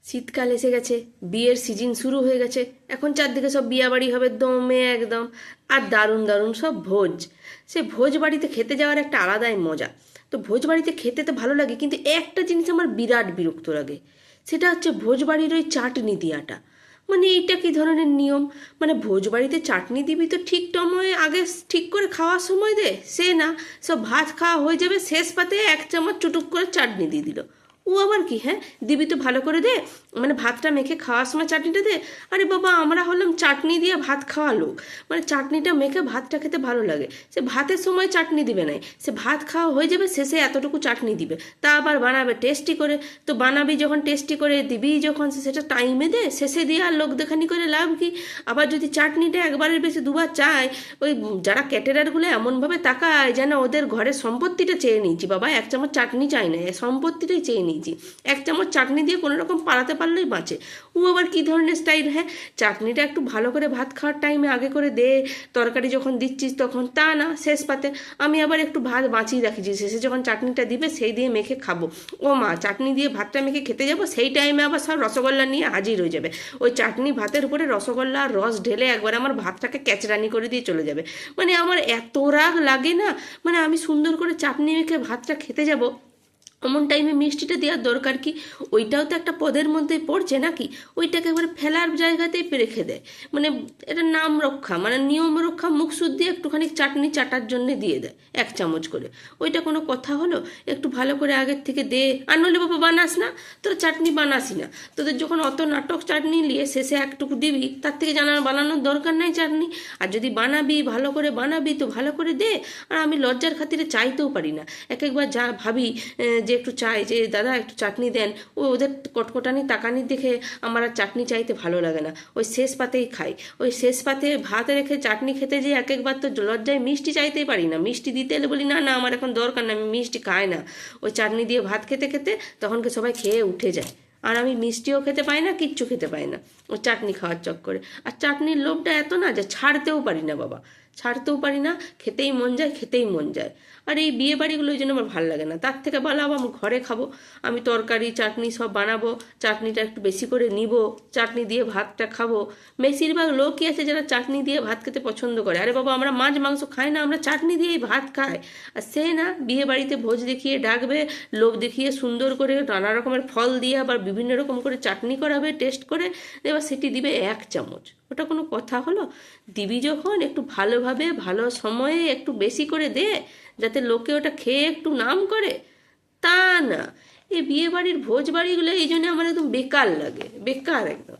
শীতকাল এসে গেছে, বিয়ের সিজন শুরু হয়ে গেছে। এখন চারদিকে সব বিয়া বাড়ি হবে দমে একদম। আর দারুণ দারুণ সব ভোজ। সে ভোজ বাড়িতে খেতে যাওয়ার একটা আলাদাই মজা। তো ভোজ বাড়িতে খেতে তো ভালো লাগে, কিন্তু একটা জিনিস আমার বিরাট বিরক্ত লাগে। সেটা হচ্ছে ভোজ বাড়ির ওই চাটনি দেওয়াটা। মানে এইটা কি ধরনের নিয়ম? মানে ভোজ বাড়িতে চাটনি দিবি তো ঠিক সময়ে আগে ঠিক করে খাওয়ার সময় দে, সে না, সব ভাত খাওয়া হয়ে যাবে, শেষ পাতে এক চামচ চুটুক করে চাটনি দিয়ে দিল। ও আবার কি? হ্যাঁ, দিবি তো ভালো করে দে, মানে ভাতটা মেখে খাওয়ার সময় চাটনিটা দে। আরে বাবা, আমরা হলাম চাটনি দিয়ে ভাত খাওয়া লোক। মানে চাটনিটা মেখে ভাতটা খেতে ভালো লাগে। সে ভাতের সময় চাটনি দিবে নাই, সে ভাত খাওয়া হয়ে যাবে শেষে এতটুকু চাটনি দিবে, তা আবার বানাবে টেস্টি করে। তো বানাবি যখন টেস্টি করে দিবি যখন, সেটা টাইমে দে, শেষে দিয়ে আর লোক দেখানি করে লাভ কি? আবার যদি চাটনিটা একবারের বেশি দুবার চায়, ওই যারা ক্যাটেরারগুলো এমনভাবে তাকায় যেন ওদের ঘরের সম্পত্তিটা চেয়ে নিয়েছি। বাবা, এক চামচ চাটনি চাই না, সম্পত্তিটাই চেয়ে নিয়েছি। এক চামচ চাটনি দিয়ে কোনো রকম পালাতে পারলেই বাঁচে। ও আবার কি ধরনের স্টাইল? হ্যাঁ, চাটনিটা একটু ভালো করে ভাত খাওয়ার টাইমে আগে করে দে, তরকারি যখন দিচ্ছিস তখন, তা না, শেষ পাতে আমি আবার একটু ভাত বাঁচিয়ে রাখিছি, শেষে যখন চাটনিটা দিবে সেই দিয়ে মেখে খাবো। ও মা, চাটনি দিয়ে ভাতটা মেখে খেতে যাবো, সেই টাইমে আবার সব রসগোল্লা নিয়ে হাজির হয়ে যাবে। ওই চাটনি ভাতের উপরে রসগোল্লা আর রস ঢেলে একবার আমার ভাতটাকে ক্যাচরানি করে দিয়ে চলে যাবে। মানে আমার এত রাগ লাগে না। মানে আমি সুন্দর করে চাটনি মেখে ভাতটা খেতে যাব, এমন টাইমে মিষ্টিটা দেওয়ার দরকার কি? ওইটাও তো একটা পদের মধ্যে পড়ছে নাকি? ওইটাকে একবারে ফেলার জায়গাতেই রেখে দেয়। মানে এটা নাম রক্ষা, মানে নিয়ম রক্ষা, মুখ শুদ্ধি একটুখানি চাটনি চাটার জন্যে দিয়ে দেয় এক চামচ করে। ওইটা কোনো কথা হলো? একটু ভালো করে আগের থেকে দে। আর নইলে বাবা বানাস না, তোরা চাটনি বানাসি না। তোদের যখন অত নাটক চাটনি নিয়ে শেষে একটুকু দিবি, তার থেকে বানানোর দরকার নাই চাটনি। আর যদি বানাবি, ভালো করে বানাবি তো ভালো করে দে। আর আমি লজ্জার খাতিরে চাইতেও পারি না। এক একবার যা ভাবি যে একটু চাই যে দাদা একটু চাটনি দেন, ওদের কটকটানি তাকানি দেখে আমার আর চাটনি চাইতে ভালো লাগে না। ওই শেষ পাতেই খাই। ওই শেষ পাতে ভাত রেখে চাটনি খেতে যেয়ে এক একবার তো লজ্জায় মিষ্টি চাইতেই পারি না। মিষ্টি দিতে এলে বলি না না, আমার এখন দরকার না, আমি মিষ্টি খাই না। ওই চাটনি দিয়ে ভাত খেতে খেতে তখনকে সবাই খেয়ে উঠে যায়, আর আমি মিষ্টিও খেতে পাই না, কিচ্ছু খেতে পাই না ওই চাটনি খাওয়ার চক্করে। আর চাটনির লোভটা এত না যে ছাড়তেও পারি না বাবা, ছাড়তেও পারি না। খেতেই মন যায়, খেতেই মন যায়। আর এই বিয়ে বাড়িগুলো ওই জন্য আমার ভালো লাগে না। তার থেকে ভালো আমি ঘরে খাবো, আমি তরকারি চাটনি সব বানাবো, চাটনিটা একটু বেশি করে নিব, চাটনি দিয়ে ভাতটা খাবো। বেশিরভাগ লোকই আছে যারা চাটনি দিয়ে ভাত খেতে পছন্দ করে। আরে বাবা, আমরা মাছ মাংস খাই না, আমরা চাটনি দিয়েই ভাত খাই। আর সে না, বিয়ে বাড়িতে ভোজ দেখিয়ে ডাকবে, লোভ দেখিয়ে সুন্দর করে নানা রকমের ফল দিয়ে আবার বিভিন্ন রকম করে চাটনি করাবে টেস্ট করে, এবার সেটি দিবে এক চামচ। ওটা কোনো কথা হলো? দিবি যখন একটু ভালোভাবে ভালো সময়ে একটু বেশি করে দে, যাতে লোকে ওটা খেয়ে একটু নাম করে। তা না, এই বিয়ে বাড়ির ভোজ বাড়িগুলো এই জন্য আমার একদম বেকার লাগে, বেকার একদম।